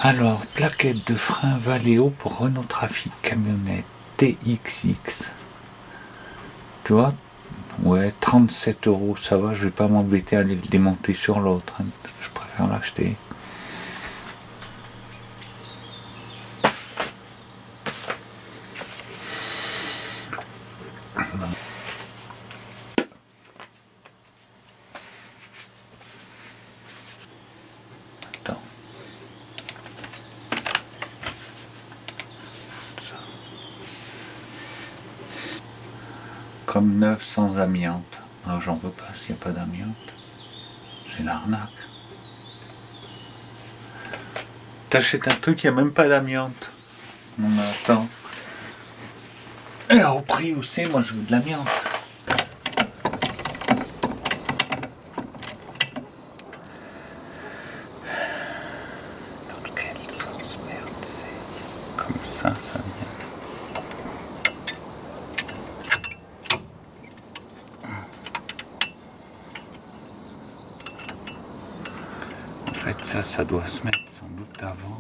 Alors, plaquette de frein Valeo pour Renault Trafic camionnette TXX. Tu vois, ouais, 37 €, ça va, je vais pas m'embêter à aller le démonter sur l'autre. Hein. Je préfère l'acheter. Attends. Comme neuf sans amiante. Ah, j'en veux pas s'il n'y a pas d'amiante. C'est l'arnaque. T'achètes un truc, il n'y a même pas d'amiante. Non mais attends. Et au prix où c'est, moi je veux de l'amiante. Quelle sauce merde, c'est comme ça vient. En fait, ça doit se mettre sans doute avant.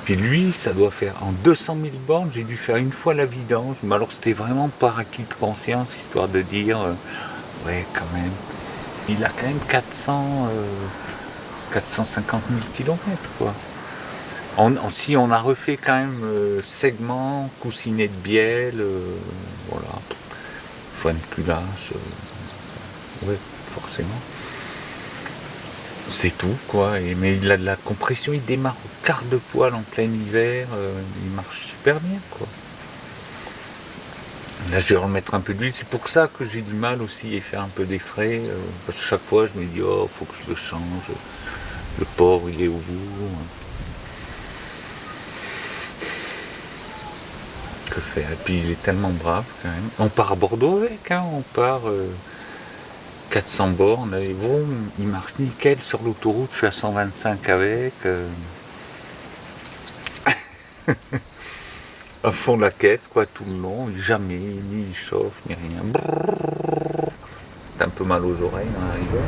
Puis lui, ça doit faire en 200 000 bornes, j'ai dû faire une fois la vidange, mais alors c'était vraiment par acquis de conscience, histoire de dire, ouais quand même, il a quand même 450 000 kilomètres quoi. Si on a refait quand même segment, coussinet de bielle, voilà, joint de culasse, ouais forcément. C'est tout quoi, mais il a de la compression, il démarre au quart de poil en plein hiver, il marche super bien quoi. Là je vais remettre un peu d'huile, c'est pour ça que j'ai du mal aussi à faire un peu des frais, parce que chaque fois je me dis oh faut que je le change, le pauvre il est au bout. Que faire? Et puis il est tellement brave quand même. On part à Bordeaux avec, hein, on part 400 bornes, et bon, il marche nickel sur l'autoroute, je suis à 125 avec. À fond de la caisse, quoi, tout le long, jamais, ni il chauffe, ni rien. T'as un peu mal aux oreilles en arrivant.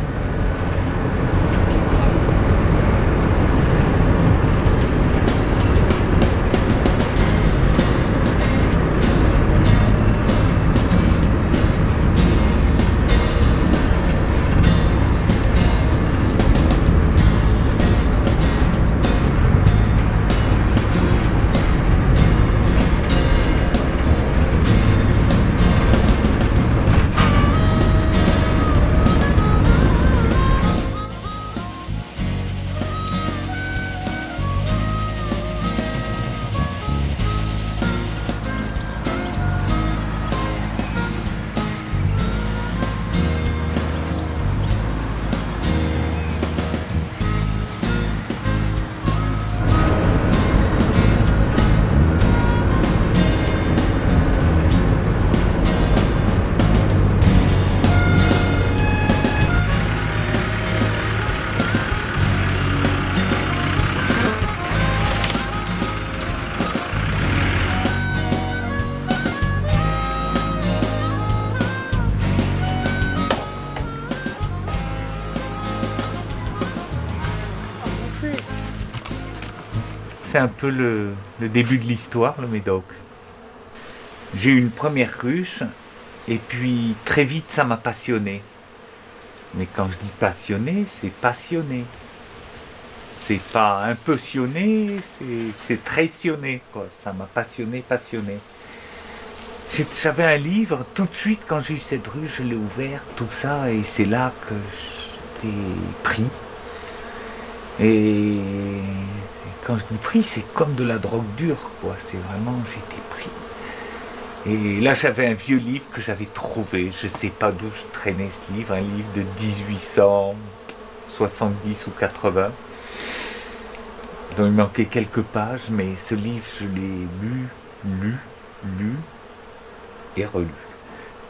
c'est un peu le début de l'histoire, le Médoc. J'ai eu une première ruche, et puis très vite ça m'a passionné. Mais quand je dis passionné, c'est passionné. C'est pas impressionné, c'est très sionné, quoi. Ça m'a passionné. J'avais un livre, tout de suite quand j'ai eu cette ruche, je l'ai ouvert, tout ça, et c'est là que j'étais pris. Et quand je dis pris, c'est comme de la drogue dure, quoi. C'est vraiment, j'étais pris. Et là, j'avais un vieux livre que j'avais trouvé, je sais pas d'où je traînais ce livre, un livre de 1870 ou 80, dont il manquait quelques pages, mais ce livre, je l'ai lu, et relu.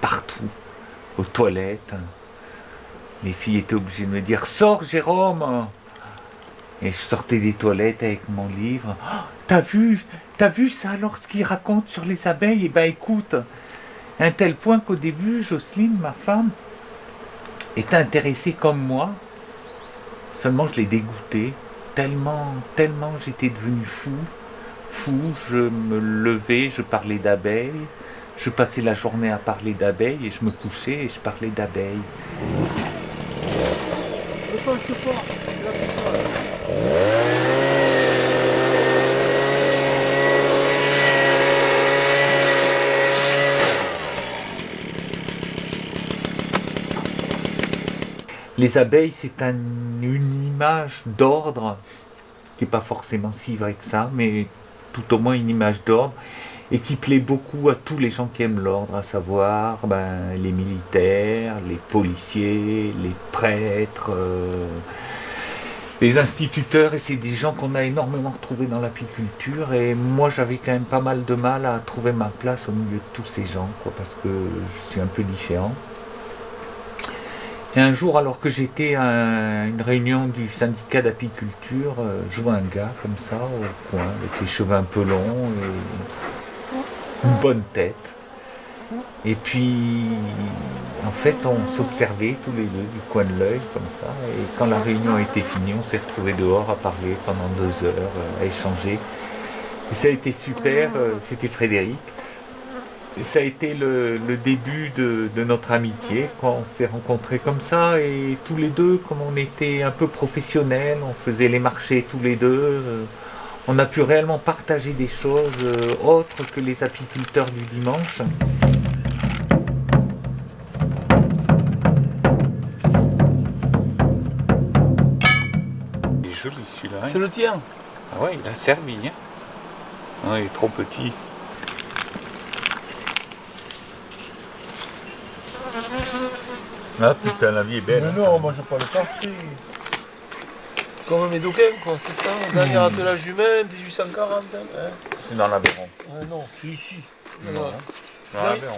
Partout, aux toilettes. Les filles étaient obligées de me dire « Sors, Jérôme !» Et je sortais des toilettes avec mon livre. Oh, t'as vu ça alors, ce qu'il raconte sur les abeilles? Eh ben écoute, à un tel point qu'au début, Jocelyne, ma femme, était intéressée comme moi. Seulement, je l'ai dégoûtée. Tellement j'étais devenu fou. Je me levais, je parlais d'abeilles. Je passais la journée à parler d'abeilles et je me couchais et je parlais d'abeilles. Les abeilles, c'est une image d'ordre, qui n'est pas forcément si vraie que ça, mais tout au moins une image d'ordre, et qui plaît beaucoup à tous les gens qui aiment l'ordre, à savoir les militaires, les policiers, les prêtres, les instituteurs, et c'est des gens qu'on a énormément retrouvés dans l'apiculture, et moi j'avais quand même pas mal de mal à trouver ma place au milieu de tous ces gens, quoi, parce que je suis un peu différent. Et un jour, alors que j'étais à une réunion du syndicat d'apiculture, je vois un gars comme ça, au coin, avec les cheveux un peu longs, et une bonne tête. Et puis, en fait, on s'observait tous les deux du coin de l'œil, comme ça. Et quand la réunion a été finie, on s'est retrouvés dehors à parler pendant 2 heures, à échanger. Et ça a été super, c'était Frédéric. Et ça a été le début de notre amitié, quand on s'est rencontrés comme ça, et tous les deux, comme on était un peu professionnels, on faisait les marchés tous les deux, on a pu réellement partager des choses autres que les apiculteurs du dimanche. Il est joli celui-là. Hein. C'est le tien? Ah ouais, il a servi. Hein. Non, il est trop petit. Ah putain, la vie est belle. Mais non, moi je prends le parfait. Comme mes Médocain, quoi, c'est ça. Dernier attelage humain, 1840. Hein. C'est dans l'Aveyron. Ah non, c'est ici. Non,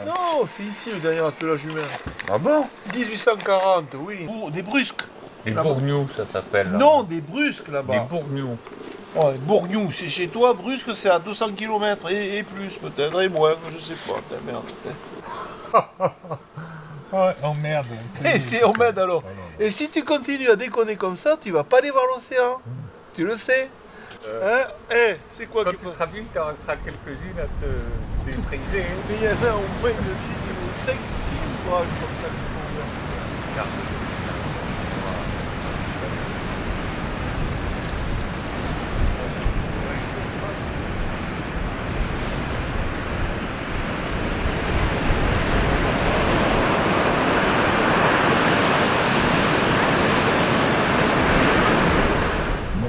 Non, c'est ici le dernier attelage humain. Ah bon? 1840, oui. Des brusques. Les Bourgneaux, ça s'appelle. Non, des brusques là-bas. Des Bourgneaux. Ouais, Bourgneaux, c'est chez toi, Brusque c'est à 200 km et plus peut-être, et moins, je sais pas, merde. Oh merde. Et c'est on m'aide alors. Et si tu continues à déconner comme ça, tu vas pas aller voir l'océan. Tu le sais. Hein? C'est quoi Quand qu'il tu faut. seras vite, tu en resteras quelques-unes à te défriser. Mais il y en a au moins de 5-6 ouvrages comme ça qu'il faut voir.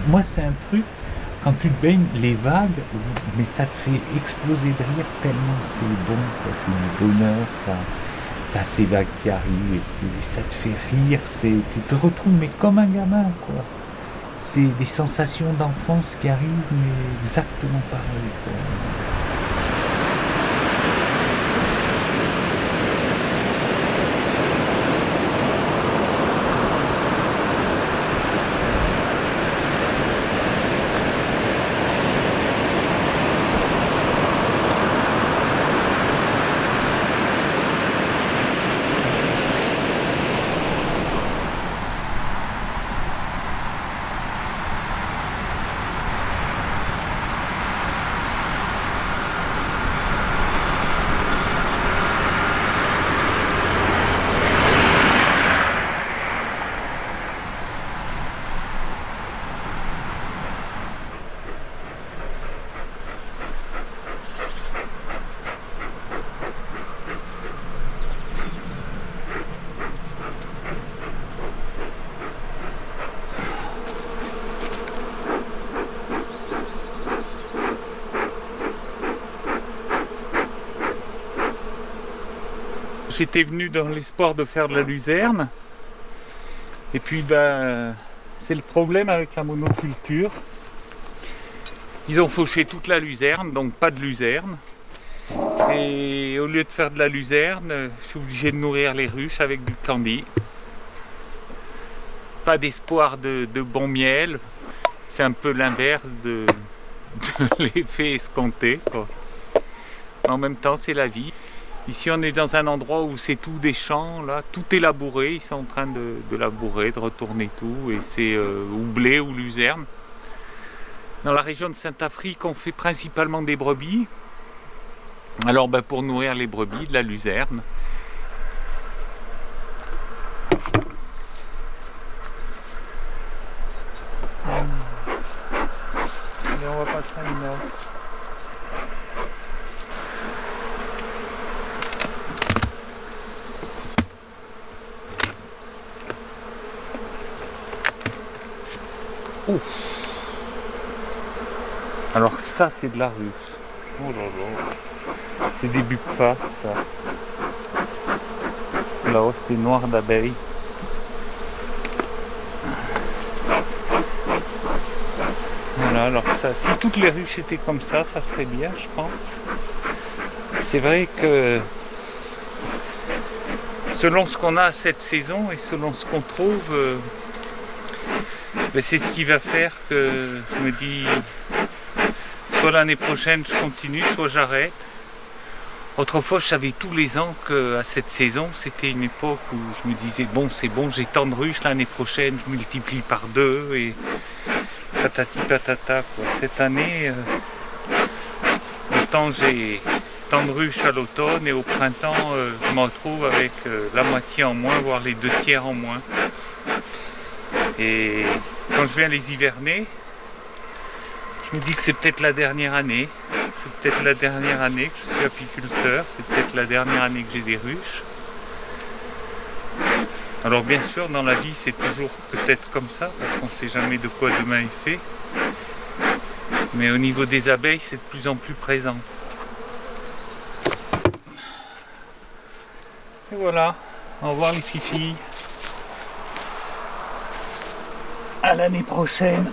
Moi, c'est un truc, quand tu baignes les vagues, mais ça te fait exploser de rire tellement c'est bon, quoi. C'est du bonheur, t'as ces vagues qui arrivent et ça te fait rire, tu te retrouves mais comme un gamin, quoi. C'est des sensations d'enfance qui arrivent, mais exactement pareil, quoi. j'étais venu dans l'espoir de faire de la luzerne. Et puis c'est le problème avec la monoculture. Ils ont fauché toute la luzerne, donc pas de luzerne. Et au lieu de faire de la luzerne, je suis obligé de nourrir les ruches avec du candy. Pas d'espoir de bon miel. C'est un peu l'inverse de l'effet escompté, quoi. Mais en même temps, c'est la vie. Ici, on est dans un endroit où c'est tout des champs, là, tout est labouré. Ils sont en train de labourer, de retourner tout, et c'est ou blé ou luzerne. Dans la région de Saint-Afrique, on fait principalement des brebis. Alors, pour nourrir les brebis, de la luzerne. Et on va passer à une heure. Ouf. Alors ça, c'est de la ruche. Oh là là. C'est des buts de face, ça. Là-haut, c'est noir d'abeilles. Voilà, alors ça, si toutes les ruches étaient comme ça serait bien, je pense. C'est vrai que selon ce qu'on a cette saison et selon ce qu'on trouve, c'est ce qui va faire que je me dis soit l'année prochaine je continue, soit j'arrête. Autrefois je savais tous les ans qu'à cette saison c'était une époque où je me disais bon c'est bon, j'ai tant de ruches, l'année prochaine je multiplie par 2 et patati patata quoi. Cette année autant j'ai tant de ruches à l'automne et au printemps je me retrouve avec la moitié en moins, voire les 2/3 en moins. Et quand je viens les hiverner, je me dis que c'est peut-être la dernière année. C'est peut-être la dernière année que je suis apiculteur. C'est peut-être la dernière année que j'ai des ruches. Alors bien sûr, dans la vie, c'est toujours peut-être comme ça, parce qu'on ne sait jamais de quoi demain est fait. Mais au niveau des abeilles, c'est de plus en plus présent. Et voilà. Au revoir les filles. À l'année prochaine.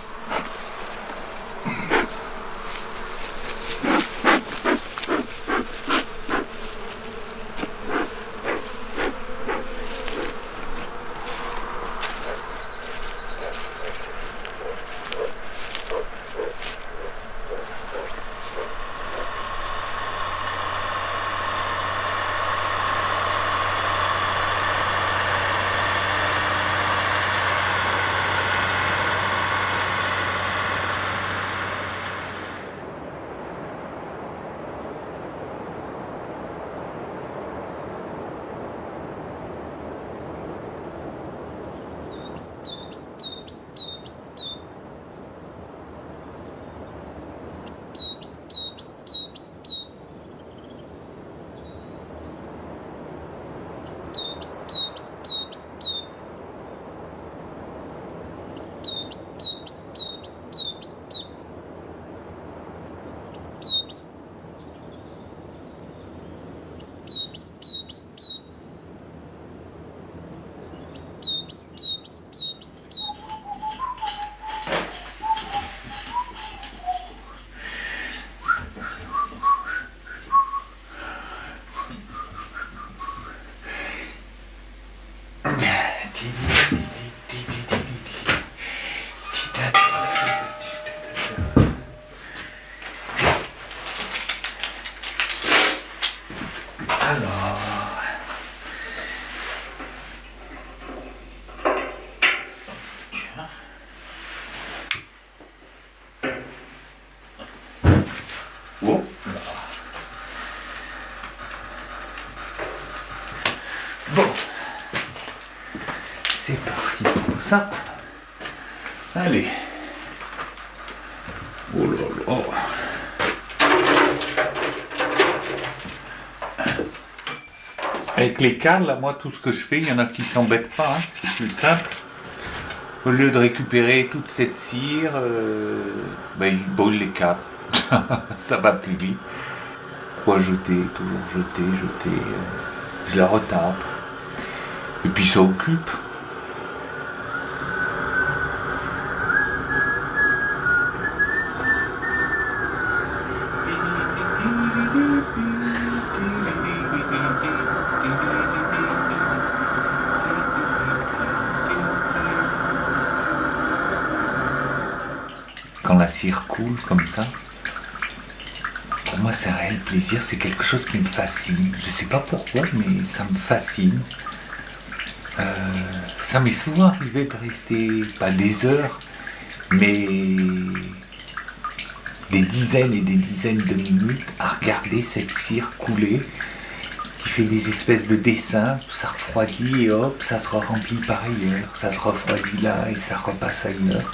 Bon, c'est parti pour ça. Allez. Oh là là. Avec les cales, là, moi, tout ce que je fais, il y en a qui s'embêtent pas, hein, c'est plus simple. Au lieu de récupérer toute cette cire, ils brûlent les câbles. Ça va plus vite. Pourquoi jeter, toujours jeter. je la retape. Et puis ça occupe. Quand la cire coule comme ça, pour moi c'est un réel plaisir, c'est quelque chose qui me fascine. Je sais pas pourquoi, mais ça me fascine. Ça m'est souvent arrivé de rester, pas des heures, mais des dizaines et des dizaines de minutes à regarder cette cire couler, qui fait des espèces de dessins, ça refroidit et hop, ça se remplit par ailleurs, ça se refroidit là et ça repasse ailleurs.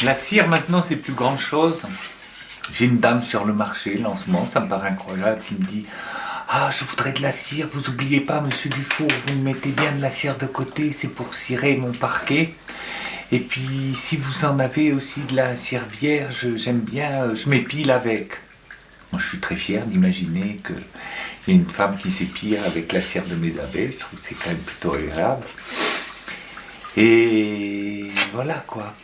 La cire maintenant c'est plus grand chose. J'ai une dame sur le marché, lancement, ça me paraît incroyable, qui me dit « Ah, je voudrais de la cire, vous oubliez pas, monsieur Dufour, vous me mettez bien de la cire de côté, c'est pour cirer mon parquet. Et puis, si vous en avez aussi de la cire vierge, j'aime bien, je m'épile avec. » Moi, je suis très fier d'imaginer qu'il y a une femme qui s'épile avec la cire de mes abeilles, je trouve que c'est quand même plutôt agréable. Et voilà quoi.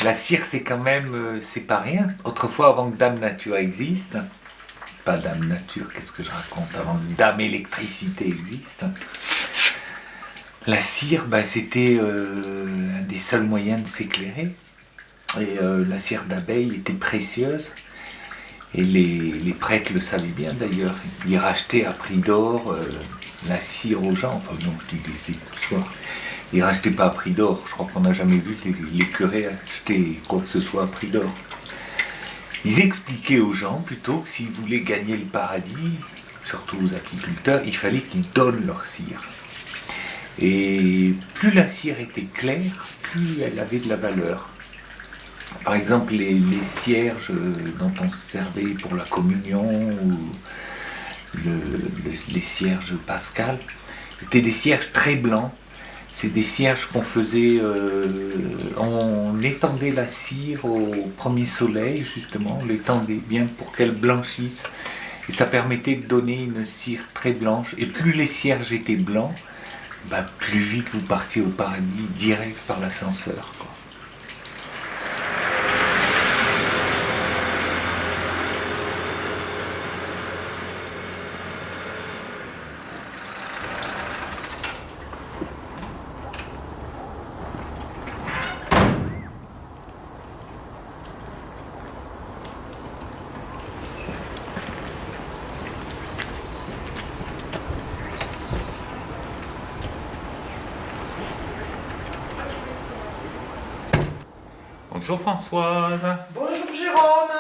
La cire, c'est quand même, c'est pas rien. Autrefois, avant que Dame Nature existe, pas Dame Nature, qu'est-ce que je raconte, avant que Dame Électricité existe, la cire, c'était un des seuls moyens de s'éclairer. Et la cire d'abeille était précieuse. Et les prêtres le savaient bien d'ailleurs. Ils rachetaient à prix d'or la cire aux gens. Enfin non, je dis des histoires. Ils rachetaient pas à prix d'or. Je crois qu'on n'a jamais vu les curés acheter quoi que ce soit à prix d'or. Ils expliquaient aux gens plutôt que s'ils voulaient gagner le paradis, surtout aux apiculteurs, il fallait qu'ils donnent leur cire. Et plus la cire était claire, plus elle avait de la valeur. Par exemple, les cierges dont on se servait pour la communion ou les cierges pascals étaient des cierges très blancs. C'est des cierges qu'on faisait, on étendait la cire au premier soleil, justement, on l'étendait bien pour qu'elle blanchisse. Et ça permettait de donner une cire très blanche. Et plus les cierges étaient blancs, plus vite vous partiez au paradis direct par l'ascenseur. Bonjour Françoise. Bonjour Jérôme.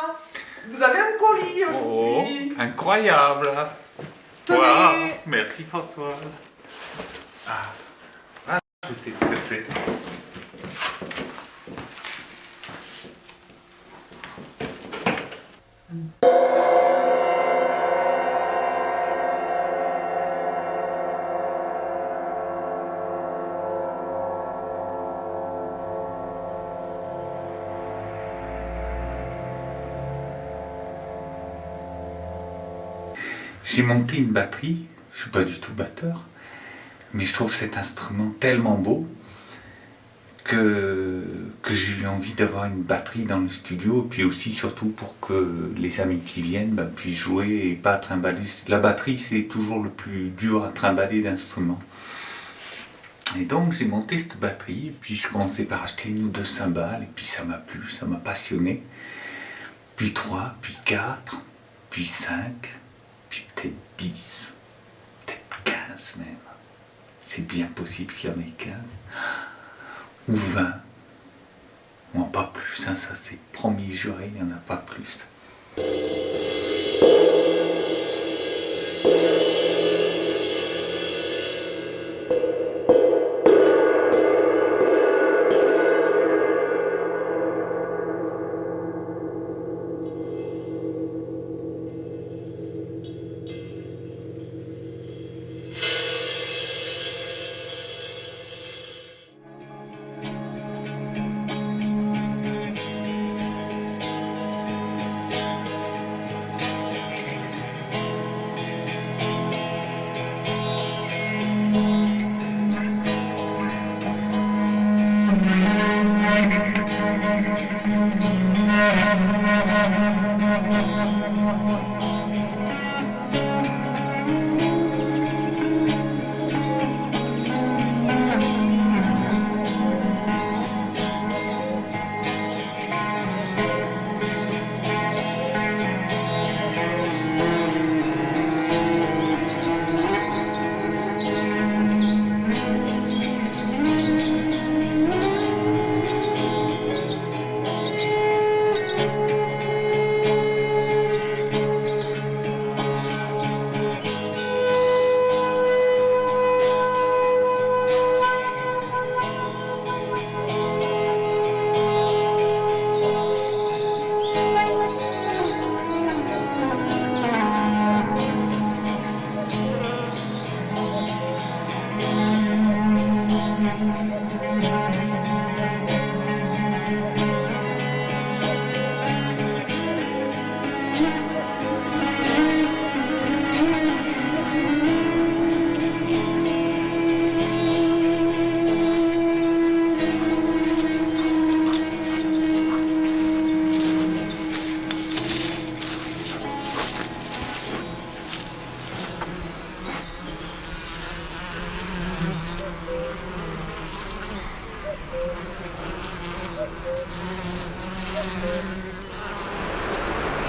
Vous avez un colis aujourd'hui. Oh, incroyable. Tenez. Wow, merci Françoise. Ah, je sais ce que c'est. J'ai monté une batterie, je ne suis pas du tout batteur, mais je trouve cet instrument tellement beau que j'ai eu envie d'avoir une batterie dans le studio, et puis aussi surtout pour que les amis qui viennent puissent jouer et pas trimballer. La batterie, c'est toujours le plus dur à trimballer d'instruments. Et donc j'ai monté cette batterie, et puis je commençais par acheter 1 ou 2 cymbales, et puis ça m'a plu, ça m'a passionné. Puis 3, puis 4, puis 5, puis peut-être 10, peut-être 15 même. C'est bien possible qu'il y en ait 15, ou 20. Non, pas plus, hein, ça c'est promis, juré, il n'y en a pas plus.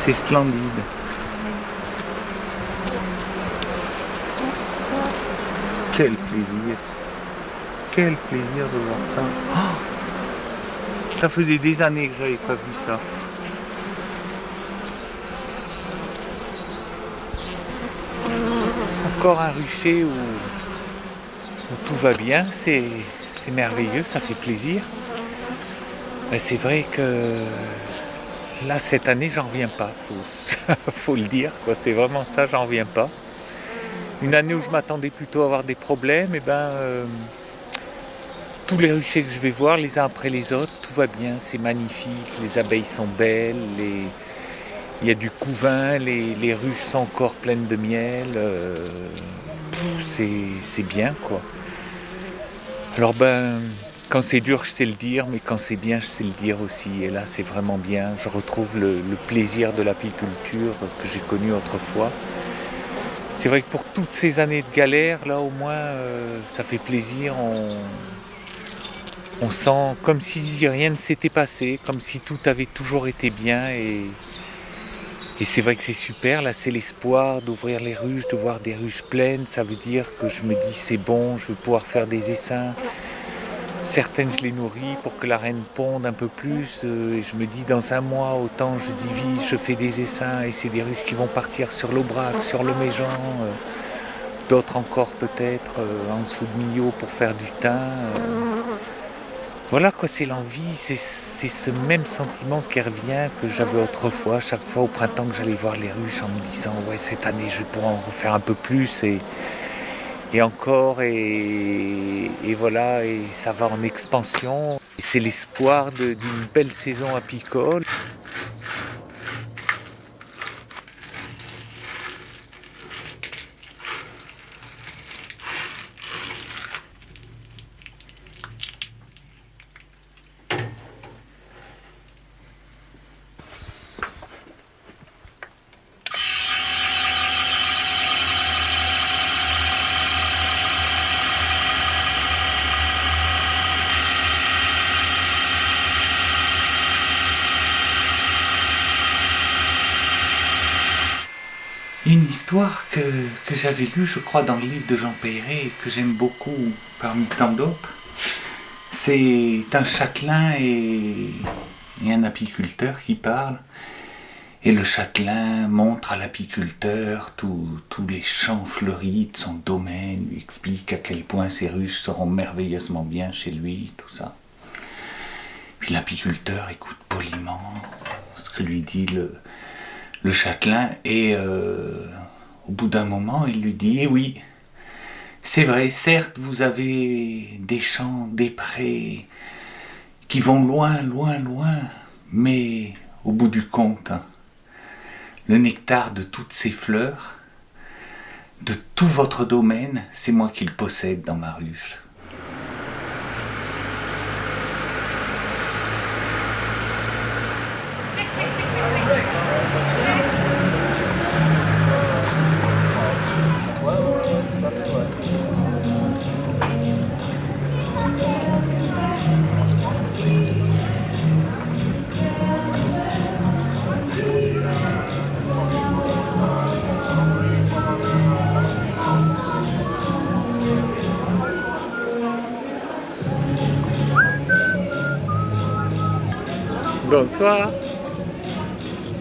C'est splendide. Quel plaisir. Quel plaisir de voir ça. Oh, ça faisait des années que j'avais pas vu ça. Encore un rucher où tout va bien, c'est merveilleux, ça fait plaisir. Mais c'est vrai que là, cette année, j'en reviens pas, faut le dire, quoi. C'est vraiment ça, j'en reviens pas. Une année où je m'attendais plutôt à avoir des problèmes, et tous les ruchers que je vais voir, les uns après les autres, tout va bien, c'est magnifique, les abeilles sont belles, il y a du couvain, les ruches sont encore pleines de miel, c'est bien, quoi. Alors quand c'est dur, je sais le dire, mais quand c'est bien, je sais le dire aussi. Et là, c'est vraiment bien. Je retrouve le plaisir de l'apiculture que j'ai connu autrefois. C'est vrai que pour toutes ces années de galère, là, au moins, ça fait plaisir. On sent comme si rien ne s'était passé, comme si tout avait toujours été bien. Et c'est vrai que c'est super. Là, c'est l'espoir d'ouvrir les ruches, de voir des ruches pleines. Ça veut dire que je me dis, c'est bon, je vais pouvoir faire des essaims. Certaines, je les nourris pour que la reine ponde un peu plus. Et je me dis, dans un mois, autant je divise, je fais des essaims. Et c'est des ruches qui vont partir sur l'Aubrac, sur le Méjean. D'autres encore peut-être en dessous de Millau pour faire du thym. Voilà quoi, c'est l'envie. C'est ce même sentiment qui revient que j'avais autrefois. Chaque fois au printemps que j'allais voir les ruches en me disant, ouais, cette année, je vais pouvoir en refaire un peu plus. Et encore, et voilà, et ça va en expansion. Et c'est l'espoir d'une belle saison apicole. Il y a une histoire que j'avais lue, je crois, dans le livre de Jean Peyret et que j'aime beaucoup parmi tant d'autres. C'est un châtelain et un apiculteur qui parlent. Et le châtelain montre à l'apiculteur tous les champs fleuris de son domaine, lui explique à quel point ses ruches seront merveilleusement bien chez lui, tout ça. Puis l'apiculteur écoute poliment ce que lui dit le châtelain et au bout d'un moment il lui dit « Eh oui, c'est vrai, certes vous avez des champs, des prés qui vont loin, loin, loin, mais au bout du compte, le nectar de toutes ces fleurs, de tout votre domaine, c'est moi qui le possède dans ma ruche. » Bonsoir.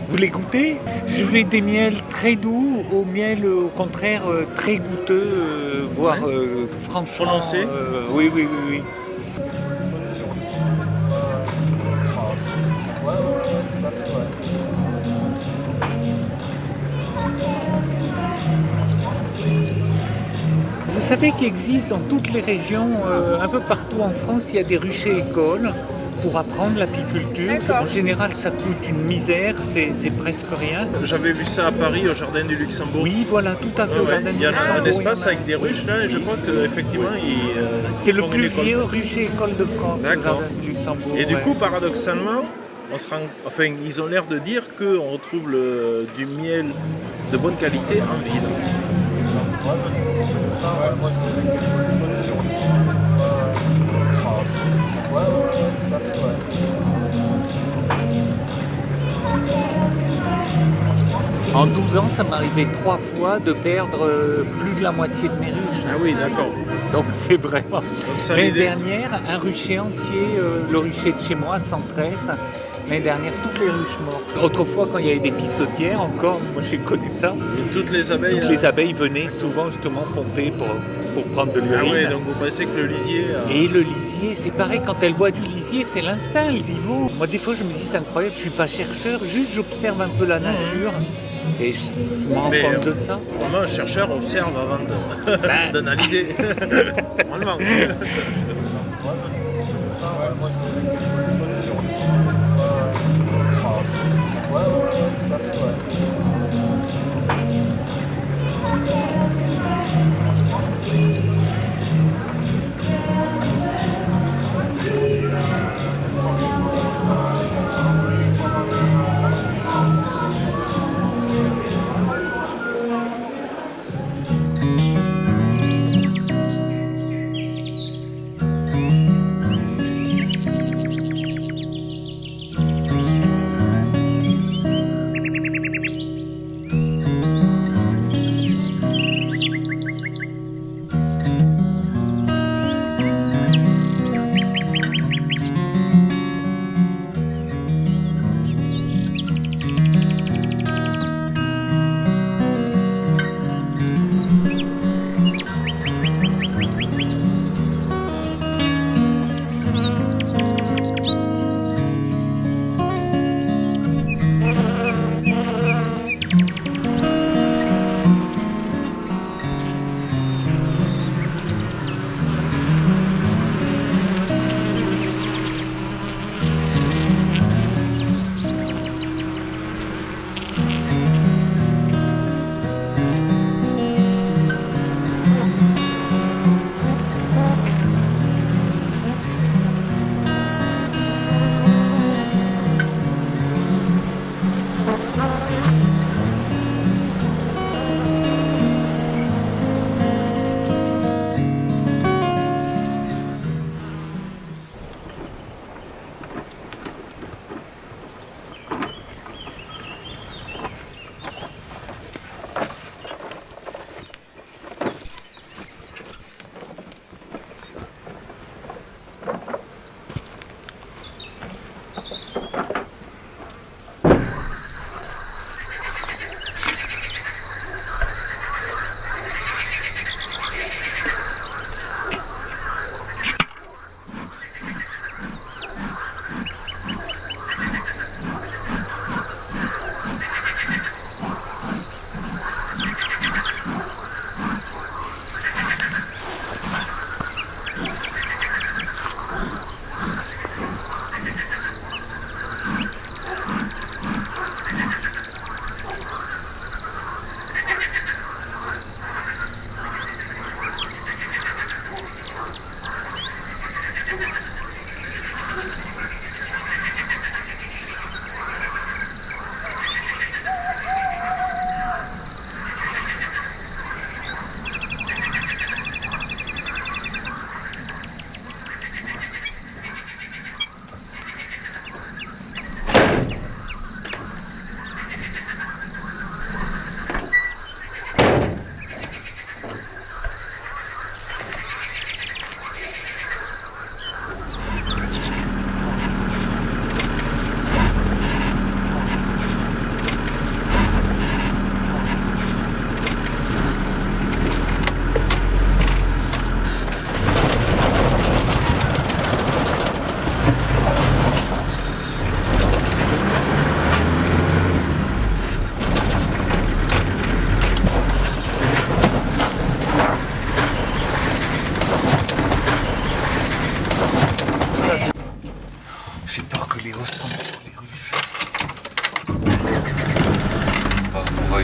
Vous les goûtez? Je veux des miels très doux au miel au contraire très goûteux, voire franchement... Prononcé. Oui, oui, oui, oui. Vous savez qu'il existe dans toutes les régions, un peu partout en France, il y a des ruchers-écoles pour apprendre l'apiculture. En général, ça coûte une misère, c'est presque rien. J'avais vu ça à Paris, au Jardin du Luxembourg. Oui, voilà, tout à fait. Ouais, Au Jardin il du y a Luxembourg, un espace il y en a. avec des ruches là, et je crois qu'effectivement, C'est le plus vieux rucher-école de France, le D'accord. Jardin du Luxembourg. Et du ouais. coup, paradoxalement, ils ont l'air de dire qu'on retrouve du miel de bonne qualité en ville. En 12 ans, ça m'arrivait 3 fois de perdre plus de la moitié de mes ruches. Ah oui, d'accord. Donc c'est vraiment... Donc ça, L'année l'idée, dernière, un rucher entier, le rucher de chez moi, 113. L'année dernière, toutes les ruches mortes. Autrefois, quand il y avait des pissotières, encore, moi j'ai connu ça. et toutes les abeilles. Toutes les abeilles venaient souvent justement pomper pour prendre de Ah l'urine. ouais, donc vous pensez que le lisier. Et le lisier, c'est pareil, quand elle voit du lisier, c'est l'instinct, elles y vont. Moi, des fois, je me dis, c'est incroyable, je suis pas chercheur, juste j'observe un peu la nature et je me rends Mais, compte de ça. Vraiment, un chercheur observe avant d'analyser. Normalement.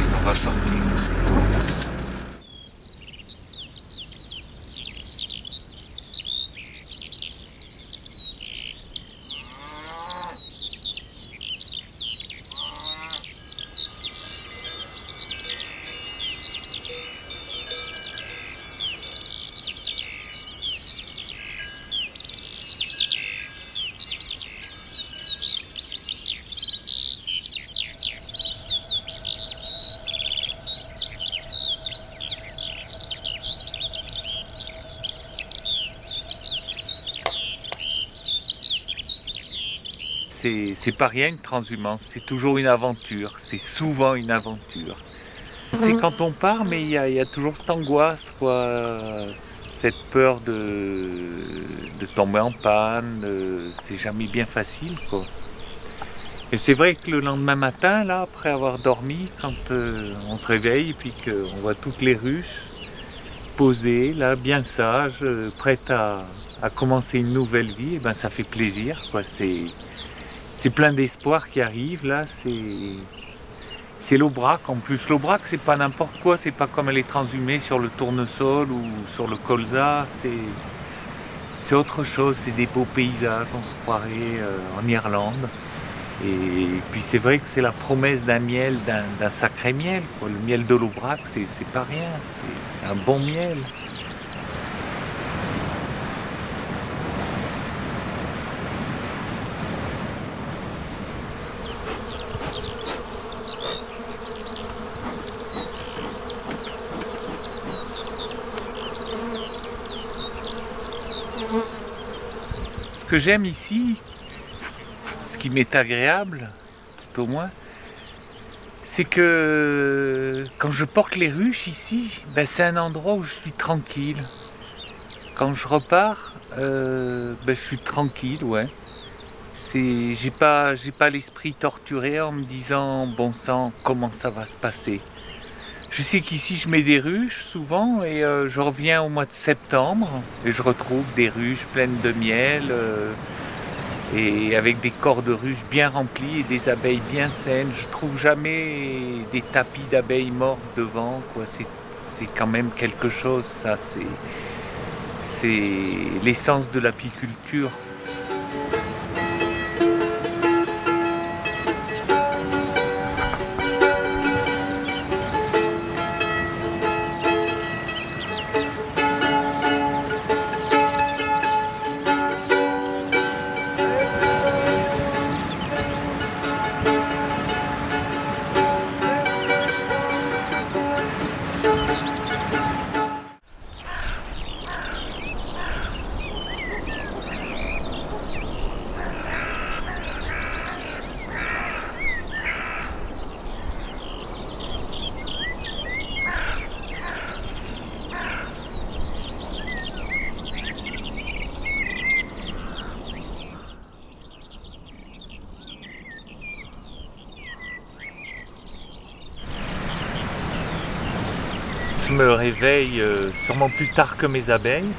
on va sortir. C'est pas rien une transhumance, c'est toujours une aventure, c'est souvent une aventure. C'est quand on part, mais il y a toujours cette angoisse, quoi, cette peur de tomber en panne, c'est jamais bien facile, quoi. Et c'est vrai que le lendemain matin, là, après avoir dormi, quand on se réveille et puis qu'on voit toutes les ruches posées, là, bien sages, prêtes à commencer une nouvelle vie, et ben ça fait plaisir, quoi. C'est plein d'espoir qui arrive, là, c'est l'Aubrac. En plus, l'Aubrac, c'est pas n'importe quoi, c'est pas comme les transhumés sur le tournesol ou sur le colza, c'est autre chose, c'est des beaux paysages, on se croirait en Irlande. Et puis c'est vrai que c'est la promesse d'un miel, d'un sacré miel, quoi. Le miel de l'Aubrac, c'est pas rien, c'est un bon miel. Ce que j'aime ici, ce qui m'est agréable, tout au moins, c'est que quand je porte les ruches ici, ben c'est un endroit où je suis tranquille. Quand je repars, ben je suis tranquille, ouais. J'ai pas l'esprit torturé en me disant bon sang, comment ça va se passer. Je sais qu'ici je mets des ruches souvent et je reviens au mois de septembre et je retrouve des ruches pleines de miel et avec des corps de ruches bien remplis et des abeilles bien saines. Je trouve jamais des tapis d'abeilles mortes devant, quoi. C'est quand même quelque chose, ça. C'est l'essence de l'apiculture. Je me réveille sûrement plus tard que mes abeilles.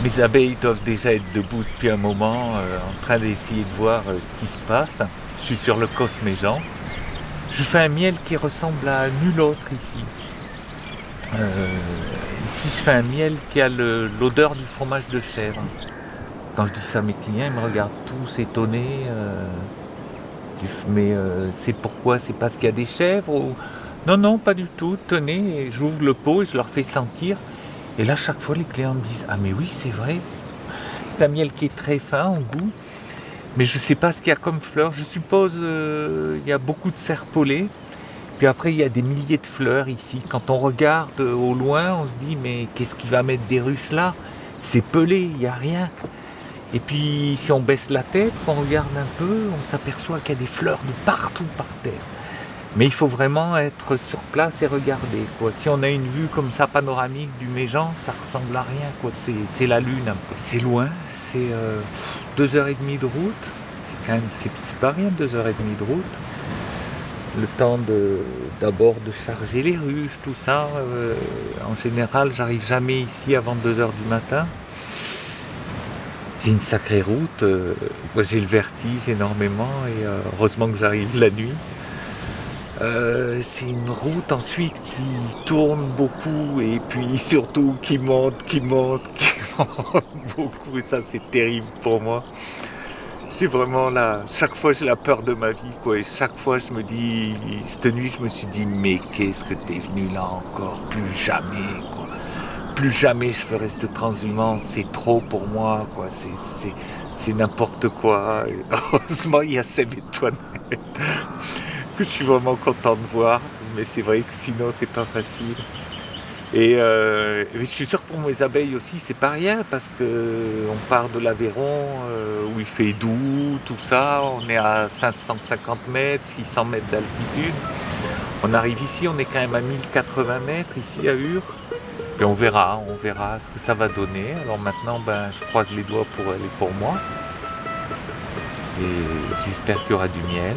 Mes abeilles doivent déjà être debout depuis un moment, en train d'essayer de voir ce qui se passe. Je suis sur le Cosméjean. Je fais un miel qui ressemble à nul autre ici. Ici, je fais un miel qui a l'odeur du fromage de chèvre. Quand je dis ça à mes clients, ils me regardent tous étonnés. Mais c'est pourquoi? C'est parce qu'il y a des chèvres ou... Non, non, pas du tout. Tenez, j'ouvre le pot et je leur fais sentir. Et là, chaque fois, les clients me disent « Ah mais oui, c'est vrai. C'est un miel qui est très fin en goût. Mais je ne sais pas ce qu'il y a comme fleurs. Je suppose il y a beaucoup de serpolets. Puis après, il y a des milliers de fleurs ici. Quand on regarde au loin, on se dit « Mais qu'est-ce qui va mettre des ruches là? C'est pelé, il n'y a rien. » Et puis, si on baisse la tête, qu'on regarde un peu, on s'aperçoit qu'il y a des fleurs de partout par terre. Mais il faut vraiment être sur place et regarder, quoi. Si on a une vue comme ça panoramique du Méjean, ça ressemble à rien, quoi. C'est la lune un peu. C'est loin, c'est 2h30 de route. C'est quand même, c'est pas rien, 2h30 de route. Le temps d'abord de charger les ruches, tout ça. En général, j'arrive jamais ici avant 2h du matin. C'est une sacrée route. Moi, j'ai le vertige énormément et heureusement que j'arrive la nuit. C'est une route ensuite qui tourne beaucoup et puis surtout qui monte beaucoup. Et ça, c'est terrible pour moi. J'ai vraiment chaque fois j'ai la peur de ma vie, quoi. Et chaque fois je me dis, cette nuit je me suis dit, mais qu'est-ce que t'es venu là encore? Plus jamais, quoi. Plus jamais je ferai cette transhumance, c'est trop pour moi, quoi. C'est n'importe quoi. Et heureusement il y a Seb et Toinette que je suis vraiment content de voir, mais c'est vrai que sinon c'est pas facile. Et je suis sûr que pour mes abeilles aussi c'est pas rien, parce que on part de l'Aveyron où il fait doux, tout ça, on est à 550 mètres, 600 mètres d'altitude. On arrive ici, on est quand même à 1080 mètres ici à Ur. Et on verra ce que ça va donner. Alors maintenant, je croise les doigts pour elle et pour moi. Et j'espère qu'il y aura du miel.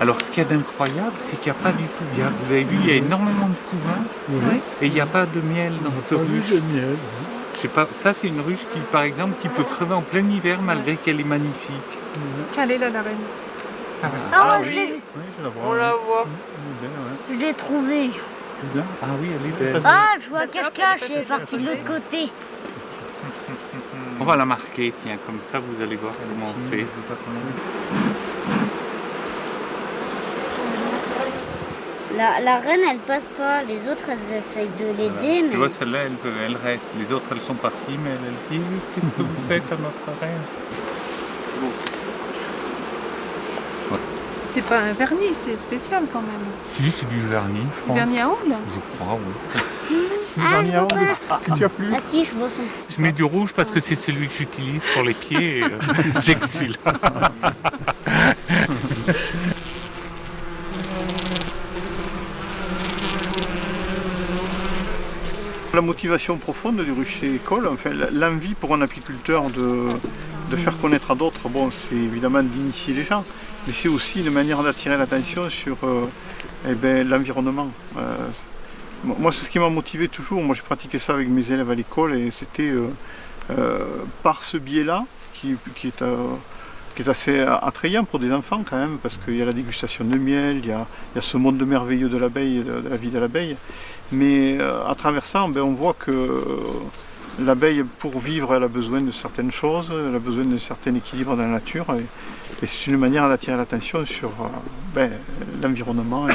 Alors ce qu'il y a d'incroyable, c'est qu'il n'y a pas du tout, vous avez vu, il y a énormément de couvains et il n'y a pas de miel dans cette ruche. Je sais pas, ça c'est une ruche qui, par exemple, qui peut crever en plein hiver malgré qu'elle est magnifique. Elle est là, la reine. Ah, je l'ai On la voit. je l'ai trouvée. Ah oui, elle est belle. Ah, je vois cache-cache, elle est partie de l'autre côté. On va la marquer, tiens, comme ça vous allez voir comment on fait. La reine, elle passe pas. Les autres, elles essayent de l'aider, Tu mais... vois, celle-là, elle reste. Les autres, elles sont parties, mais elle dit, qu'est-ce que vous faites à notre reine? C'est pas un vernis, c'est spécial quand même. Si, c'est du vernis, je crois. Vernis à ongles? Je crois, oui. Ah, je vois pas. Que tu as plus. Ah si, je vois son... Je mets du rouge parce que c'est celui que j'utilise pour les pieds. Et, j'ai que celui-là. La motivation profonde du rucher école, enfin, l'envie pour un apiculteur de faire connaître à d'autres, bon, c'est évidemment d'initier les gens, mais c'est aussi une manière d'attirer l'attention sur l'environnement. Moi, c'est ce qui m'a motivé toujours. Moi, j'ai pratiqué ça avec mes élèves à l'école et c'était par ce biais-là qui est assez attrayant pour des enfants quand même, parce qu'il y a la dégustation de miel, il y a ce monde merveilleux de l'abeille, de la vie de l'abeille. Mais à travers ça, on voit que l'abeille, pour vivre, elle a besoin de certaines choses, elle a besoin d'un certain équilibre dans la nature. Et c'est une manière d'attirer l'attention sur l'environnement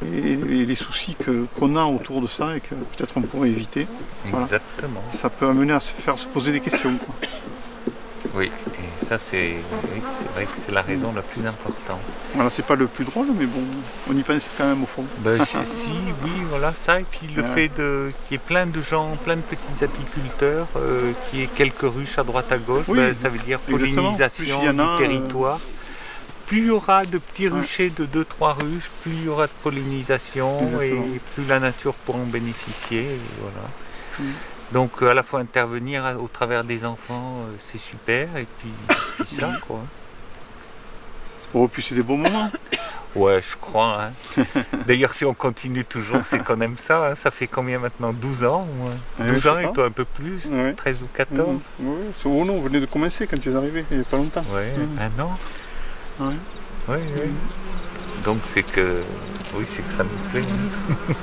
et les soucis qu'on a autour de ça et que peut-être on pourrait éviter. Voilà. Exactement. Ça peut amener à se poser des questions, quoi. Oui, et ça c'est vrai que c'est la raison la plus importante. Voilà, c'est pas le plus drôle, mais bon, on y pense quand même au fond. Si, oui, voilà ça, et puis le fait qu'il y ait plein de gens, plein de petits apiculteurs, qu'il y ait quelques ruches à droite à gauche, ça veut dire pollinisation du territoire. Plus il y aura de petits ruchers de 2-3 ruches, plus il y aura de pollinisation et plus la nature pourra en bénéficier. Et voilà. Donc à la fois intervenir au travers des enfants, c'est super, et puis ça quoi. Oh, puis c'est des bons moments. Ouais, je crois. Hein. D'ailleurs, si on continue toujours, c'est qu'on aime ça. Hein. Ça fait combien maintenant? 12 ans ou, 12 ans et toi un peu plus? Ouais. 13 ou 14? Oui, oh non, on venait de commencer quand tu es arrivé, il n'y a pas longtemps. Ouais, un an. Ouais. Oui, oui. Donc c'est que... Oui, c'est que ça me plaît. Hein.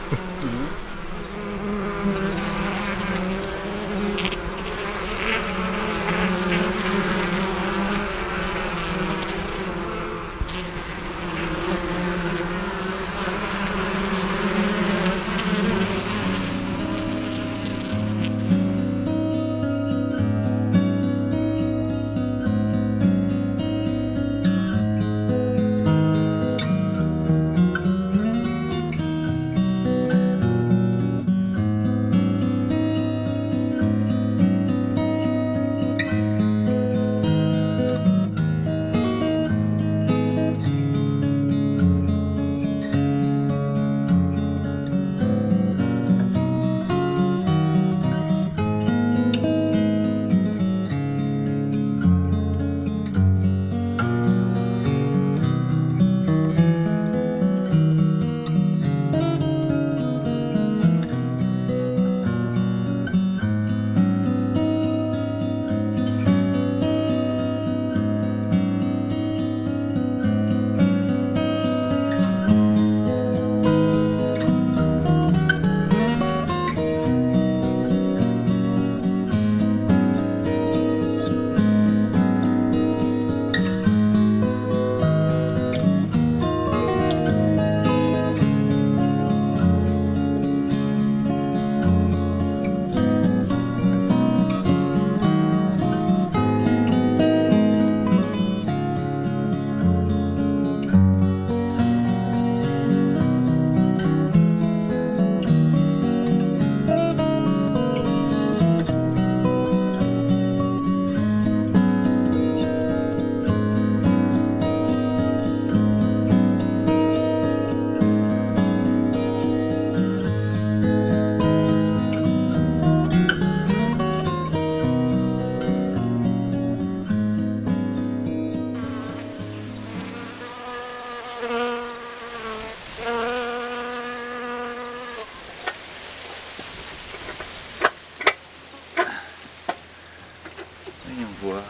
Voyons voir.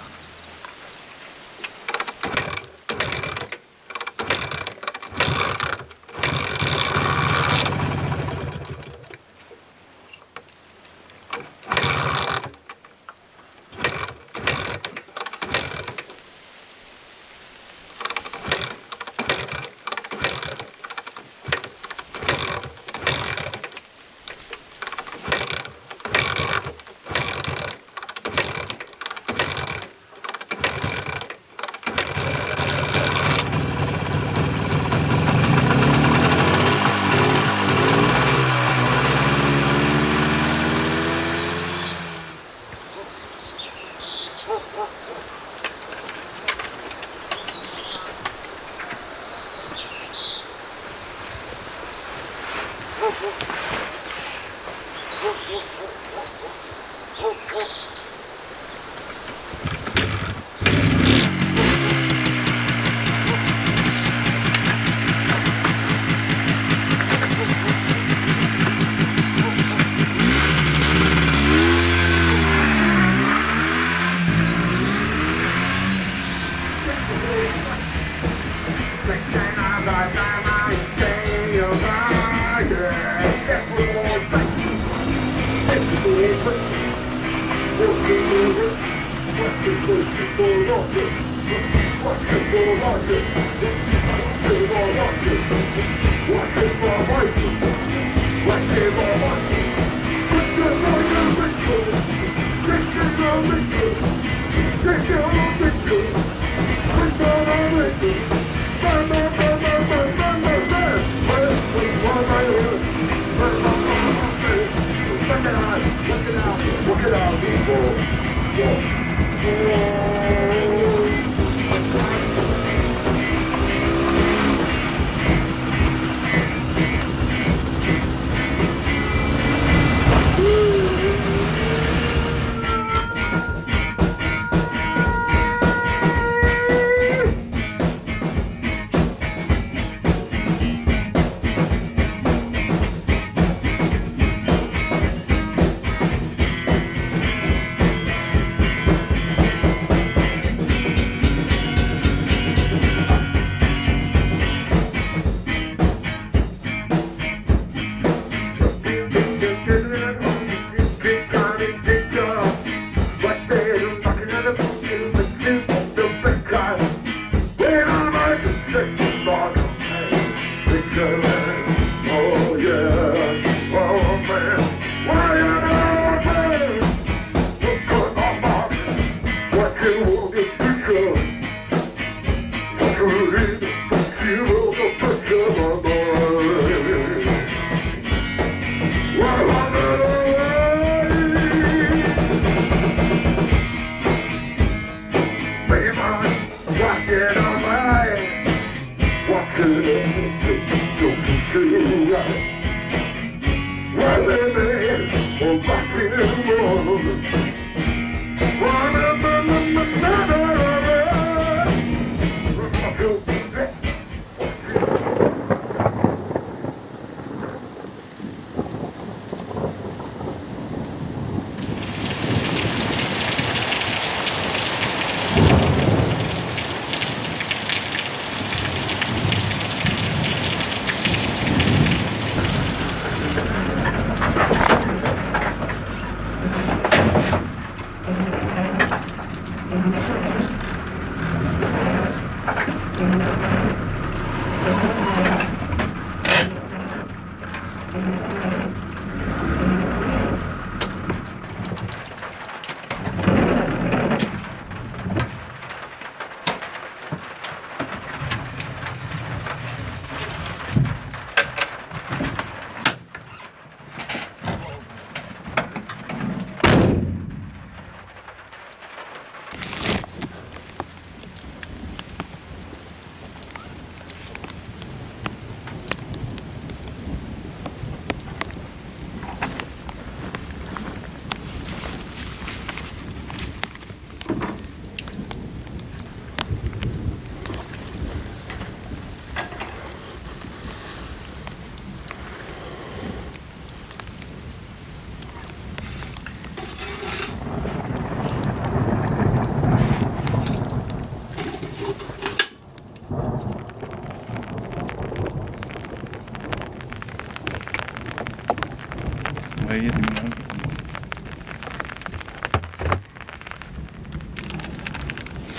Ouais, il y a du monde.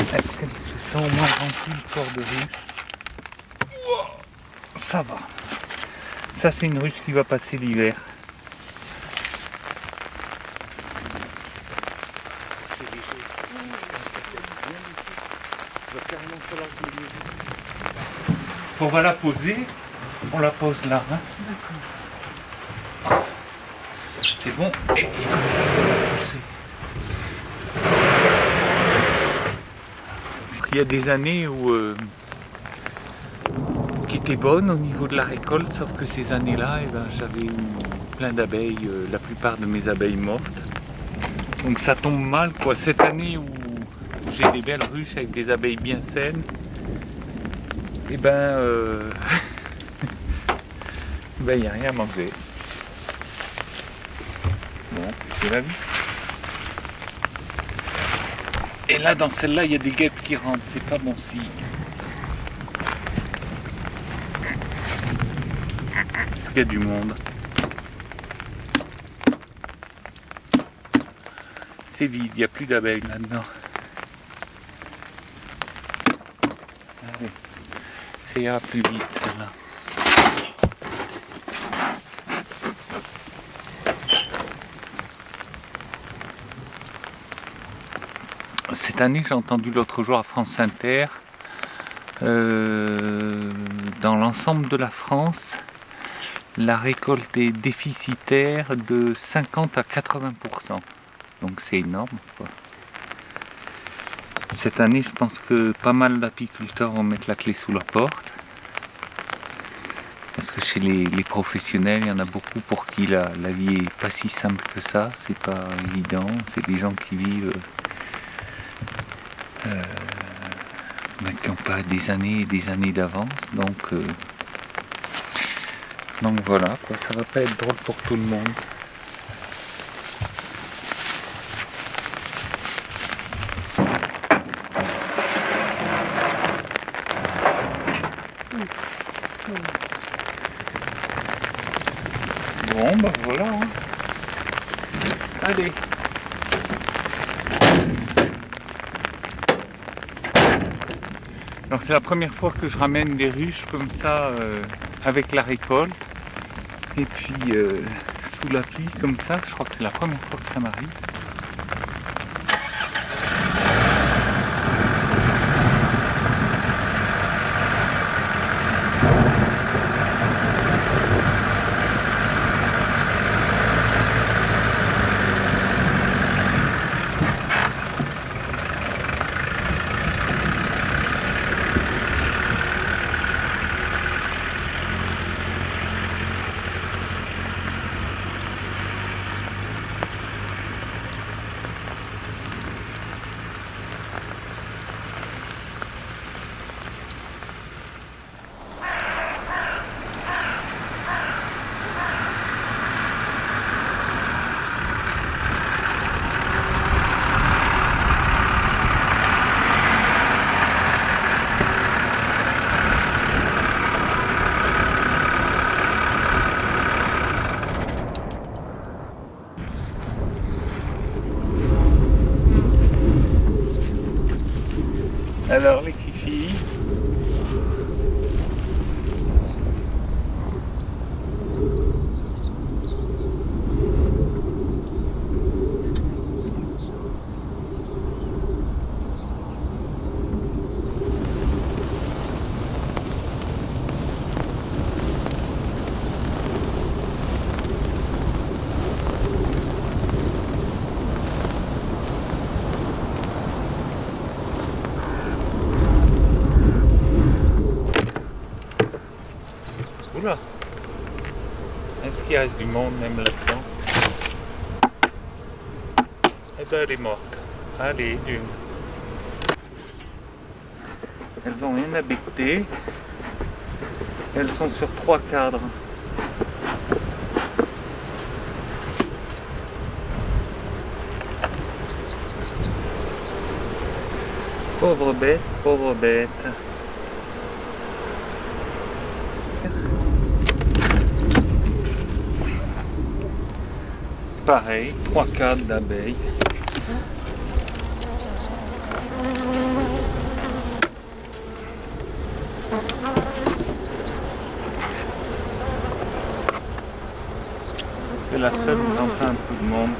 Est-ce qu'elles se sont au moins remplies le corps de ruche? Ça va. Ça, c'est une ruche qui va passer l'hiver. On va la poser. On la pose là. Hein. C'est bon. Et puis, comme ça, on va pousser. Il y a des années où qui étaient bonnes au niveau de la récolte, sauf que ces années-là, j'avais eu plein d'abeilles, la plupart de mes abeilles mortes. Donc ça tombe mal, quoi. Cette année où j'ai des belles ruches avec des abeilles bien saines, et il n'y a rien à manger. Bon, c'est la vie. Et là, dans celle-là, il y a des guêpes qui rentrent, c'est pas bon signe. Est-ce qu'il y a du monde? C'est vide, il n'y a plus d'abeilles là-dedans. Allez, ça ira plus vite celle-là. Cette année, j'ai entendu l'autre jour à France Inter, dans l'ensemble de la France, la récolte est déficitaire de 50 à 80%. Donc c'est énorme, quoi. Cette année, je pense que pas mal d'apiculteurs vont mettre la clé sous la porte. Parce que chez les professionnels, il y en a beaucoup pour qui la vie est pas si simple que ça. C'est pas évident. C'est des gens qui vivent... qui n'ont pas des années et des années d'avance, donc voilà, quoi, ça va pas être drôle pour tout le monde. Bon, bah voilà. Hein. Allez. Alors c'est la première fois que je ramène des ruches comme ça avec la récolte et puis sous la pluie comme ça, je crois que c'est la première fois que ça m'arrive. Alors les kifis. Oula. Est-ce qu'il reste du monde même là-dedans? Eh ben elle est morte. Allez, d'une. Elles ont rien à becter. Elles sont sur 3 cadres. Pauvre bête, pauvre bête. Pareil, 3 cadres d'abeilles. C'est la seule où j'entends un peu de monde.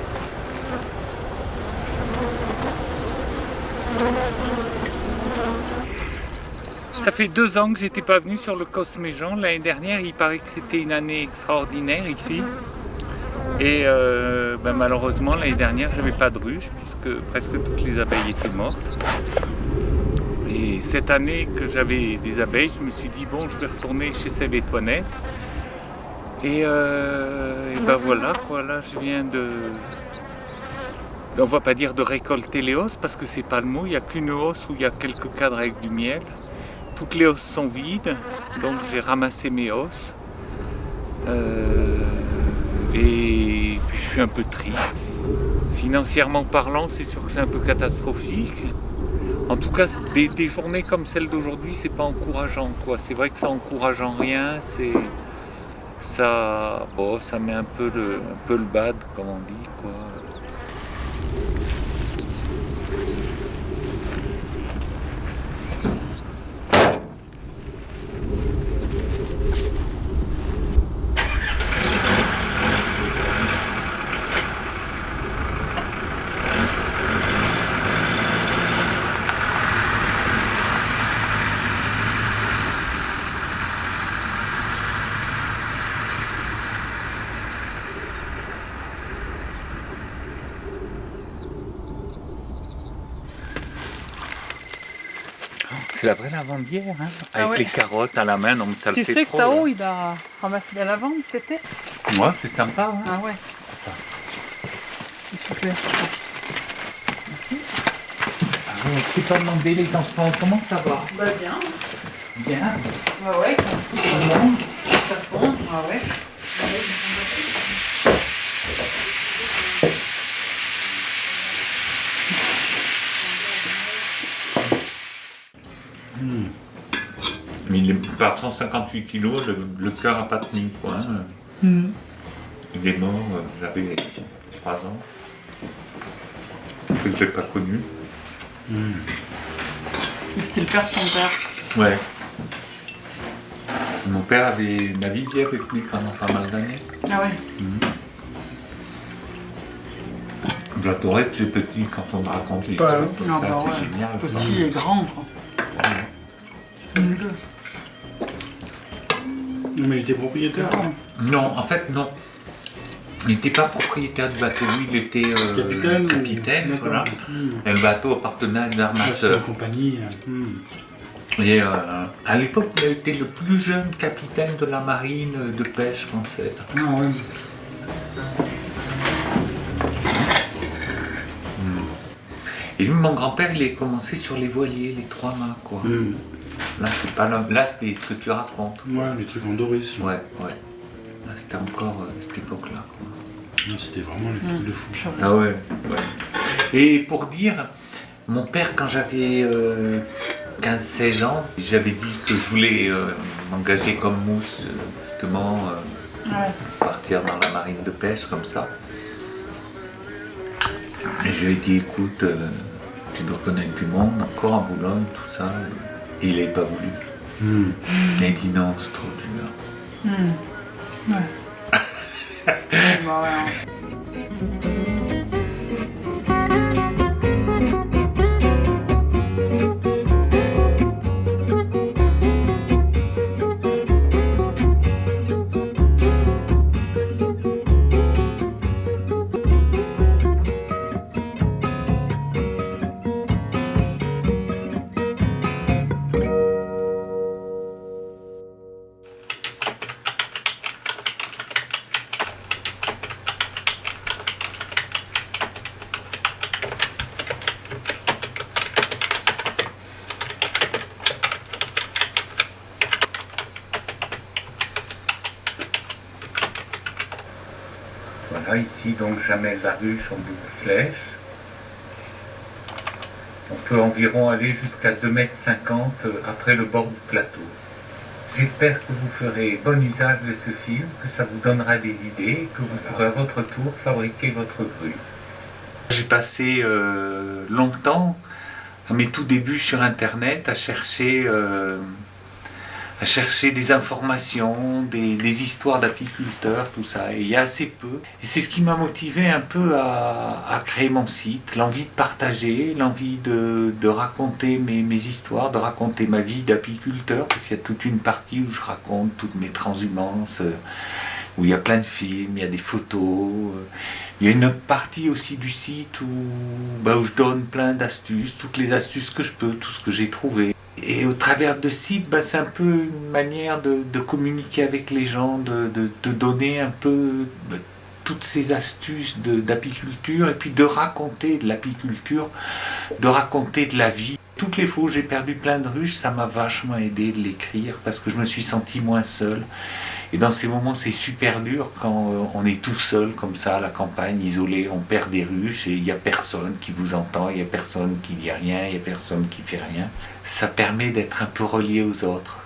Ça fait 2 ans que j'étais pas venu sur le Cosméjean. L'année dernière, il paraît que c'était une année extraordinaire ici. Et malheureusement, l'année dernière, j'avais pas de ruche puisque presque toutes les abeilles étaient mortes. Et cette année que j'avais des abeilles, je me suis dit bon, je vais retourner chez Sève et Toinette. Et ben voilà quoi, là je viens de... On va pas dire de récolter les hausses parce que c'est pas le mot, il n'y a qu'une hausse où il y a quelques cadres avec du miel. Toutes les hausses sont vides, donc j'ai ramassé mes hausses. Et puis je suis un peu triste. Financièrement parlant, c'est sûr que c'est un peu catastrophique. En tout cas, des journées comme celle d'aujourd'hui, c'est pas encourageant, quoi. C'est vrai que ça encourage en rien, ça met un peu le bad, comme on dit, quoi. C'est la vraie lavandière, hein, avec les carottes à la main, donc ça le fait trop. Tu sais que Tao, il a ramassé la lavande cet été? Ouais, c'est sympa. Hein. Ah ouais. C'est super. Merci. Ah, je ne pas demander les enfants, comment ça va? Bah bien. Bien. Ah ouais, ça fond. Ah ouais. Mais il part 158 kilos, le cœur n'a pas tenu, quoi. Hein. Il est mort, j'avais 3 ans. Que je ne l'ai pas connu. C'était le père de ton père. Ouais. Mon père avait navigué avec lui pendant pas mal d'années. Ah ouais. J'adorais que c'est petit quand on me raconte les histoires comme Non, ça, bah c'est ouais. génial. Petit et grand, quoi. Deux. Mais il était propriétaire. Non, en fait, non. Il n'était pas propriétaire du bateau, lui, il était capitaine, voilà. Et le bateau appartenait à une armateur. La compagnie. Et à l'époque, il a été le plus jeune capitaine de la marine de pêche française. Ah ouais. Et lui, mon grand-père, il a commencé sur les voiliers, les 3 mâts, quoi. Là, c'était pas là, c'était ce que tu racontes. Ouais, les trucs en Doris. Ouais. Là, c'était encore cette époque-là, quoi. Là, c'était vraiment les trucs de fou. Ah ouais. Et pour dire, mon père, quand j'avais 15-16 ans, j'avais dit que je voulais m'engager comme mousse, justement, partir dans la marine de pêche, comme ça. Et je lui ai dit, écoute, tu dois connaître du monde, encore à Boulogne, tout ça. Et il n'avait pas voulu. Il a dit non, c'est trop dur. Ouais. Bah ouais. Voilà, ici donc j'amène la ruche en bout de flèche. On peut environ aller jusqu'à 2,50 m après le bord du plateau. J'espère que vous ferez bon usage de ce film, que ça vous donnera des idées et que vous pourrez à votre tour fabriquer votre grue. J'ai passé longtemps, à mes tout débuts sur internet, à chercher des informations, des histoires d'apiculteurs, tout ça. Et il y a assez peu. Et c'est ce qui m'a motivé un peu à créer mon site, l'envie de partager, l'envie de raconter mes histoires, de raconter ma vie d'apiculteur, parce qu'il y a toute une partie où je raconte toutes mes transhumances, où il y a plein de films, il y a des photos. Il y a une autre partie aussi du site où je donne plein d'astuces, toutes les astuces que je peux, tout ce que j'ai trouvé. Et au travers de ce site, c'est un peu une manière de communiquer avec les gens, de donner un peu toutes ces astuces d'apiculture et puis de raconter de l'apiculture, de raconter de la vie. Toutes les fois où j'ai perdu plein de ruches, ça m'a vachement aidé de l'écrire parce que je me suis senti moins seul. Et dans ces moments, c'est super dur quand on est tout seul comme ça à la campagne, isolé, on perd des ruches et il n'y a personne qui vous entend, il n'y a personne qui dit rien, il n'y a personne qui fait rien. Ça permet d'être un peu relié aux autres.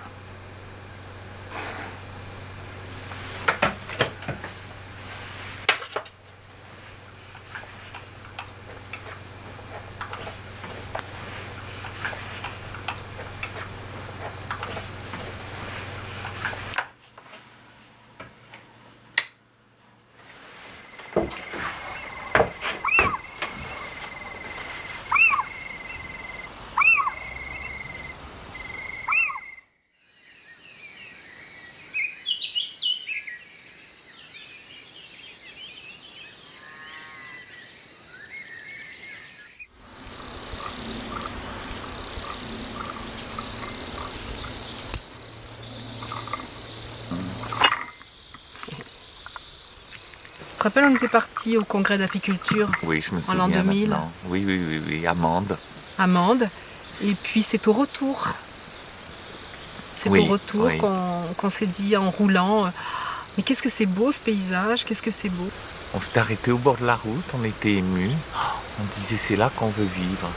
Tu te rappelles, on était parti au congrès d'apiculture Oui, je me en souviens l'an 2000. maintenant. Oui, Amande. Amande. Et puis c'est au retour. C'est Oui, au retour oui. qu'on s'est dit en roulant, mais qu'est-ce que c'est beau ce paysage, qu'est-ce que c'est beau. On s'est arrêté au bord de la route, on était émus. On disait c'est là qu'on veut vivre.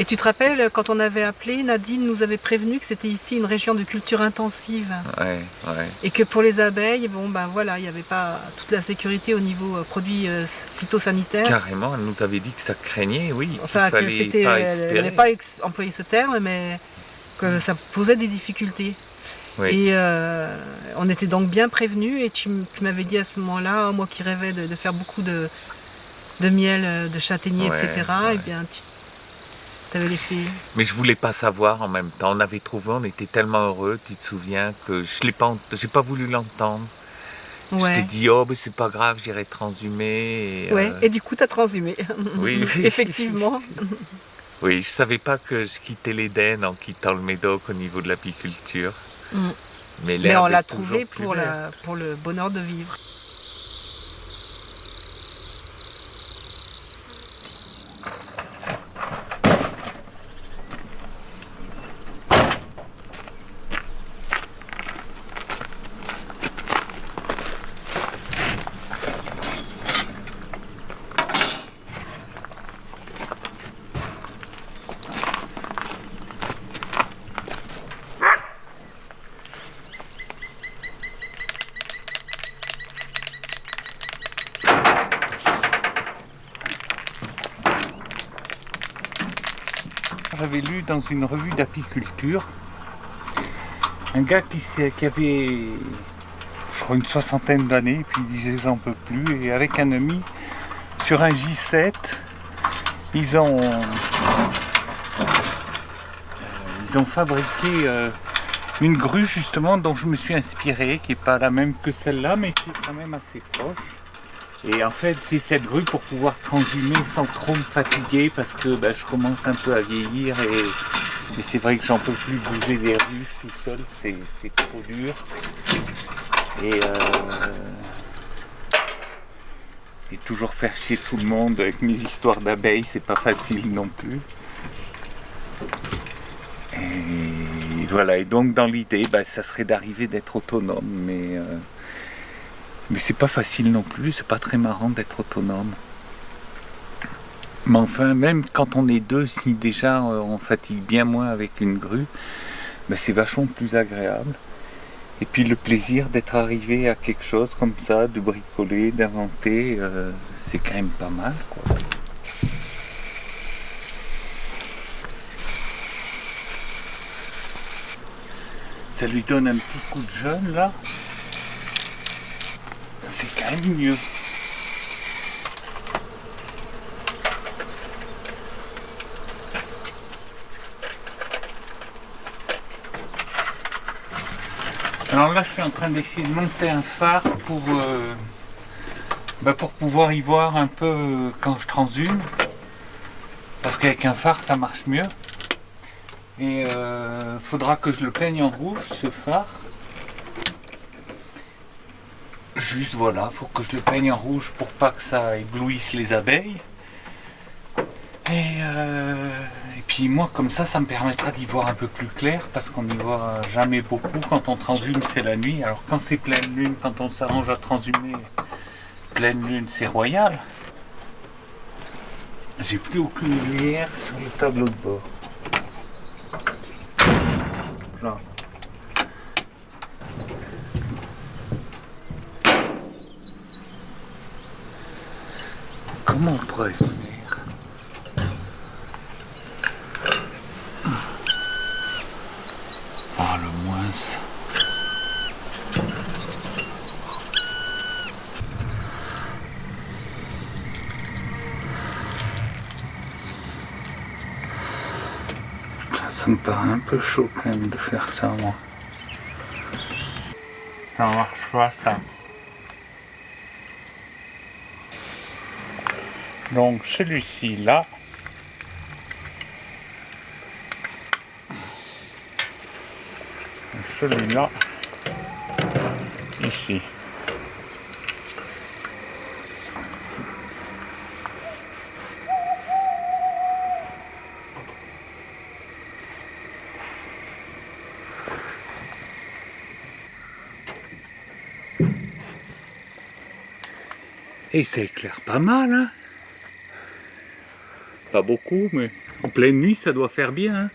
Et tu te rappelles, quand on avait appelé, Nadine nous avait prévenu que c'était ici une région de culture intensive. Ouais. Et que pour les abeilles, il n'y avait pas toute la sécurité au niveau produits phytosanitaires. Carrément, elle nous avait dit que ça craignait, oui. Enfin, qu'il que fallait c'était, pas elle espérer. n'avait pas employé ce terme, mais que ça posait des difficultés. Oui. Et on était donc bien prévenus. Et tu m'avais dit à ce moment-là, moi qui rêvais de faire beaucoup de miel, de châtaignier, Ouais, etc. ouais. Et bien, tu t'avais laissé. Mais je voulais pas savoir en même temps. On avait trouvé, on était tellement heureux, tu te souviens, que j'ai pas voulu l'entendre. Je Ouais. t'ai dit, c'est pas grave, j'irai transhumer. Ouais. Et du coup, tu as transhumé. Oui. Effectivement. Oui, je savais pas que je quittais l'Éden en quittant le Médoc au niveau de l'apiculture. Mm. Mais Mais on l'herbe l'a est toujours trouvé plus pour, verte. pour le bonheur de vivre. j'avais lu dans une revue d'apiculture un gars qui avait, je crois, une soixantaine d'années, puis il disait j'en peux plus, et avec un ami, sur un J7, ils ont fabriqué une grue justement dont je me suis inspiré, qui n'est pas la même que celle-là, mais qui est quand même assez proche. Et en fait, j'ai cette grue pour pouvoir transhumer sans trop me fatiguer, parce que je commence un peu à vieillir et c'est vrai que j'en peux plus bouger des ruches tout seul, c'est trop dur. Et toujours faire chier tout le monde avec mes histoires d'abeilles, c'est pas facile non plus. Et voilà, et donc dans l'idée, ça serait d'arriver d'être autonome, mais c'est pas facile non plus, c'est pas très marrant d'être autonome. Mais enfin, même quand on est deux, si déjà on fatigue bien moins avec une grue, c'est vachement plus agréable. Et puis le plaisir d'être arrivé à quelque chose comme ça, de bricoler, d'inventer, c'est quand même pas mal, quoi. Ça lui donne un petit coup de jeune là. C'est quand même mieux. Alors là, je suis en train d'essayer de monter un phare pour pouvoir y voir un peu quand je transhume. Parce qu'avec un phare, ça marche mieux. Et faudra que je le peigne en rouge, ce phare. Juste voilà, faut que je le peigne en rouge pour pas que ça éblouisse les abeilles. Et puis moi, comme ça me permettra d'y voir un peu plus clair, parce qu'on n'y voit jamais beaucoup. Quand on transhume, c'est la nuit. Alors quand c'est pleine lune, quand on s'arrange à transhumer, pleine lune, c'est royal. J'ai plus aucune lumière sur le tableau de bord. Là. Comment on pourrait faire? Le moins. Ça me paraît un peu chaud quand même de faire ça, moi. Ça marche pas, ça. Donc celui-ci là. Celui-là. Ici. Et ça éclaire pas mal, hein. Pas beaucoup, mais en pleine nuit, ça doit faire bien, hein.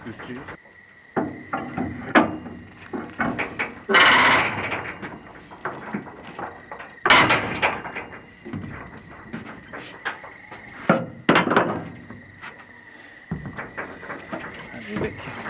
que c'est. Les mecs qui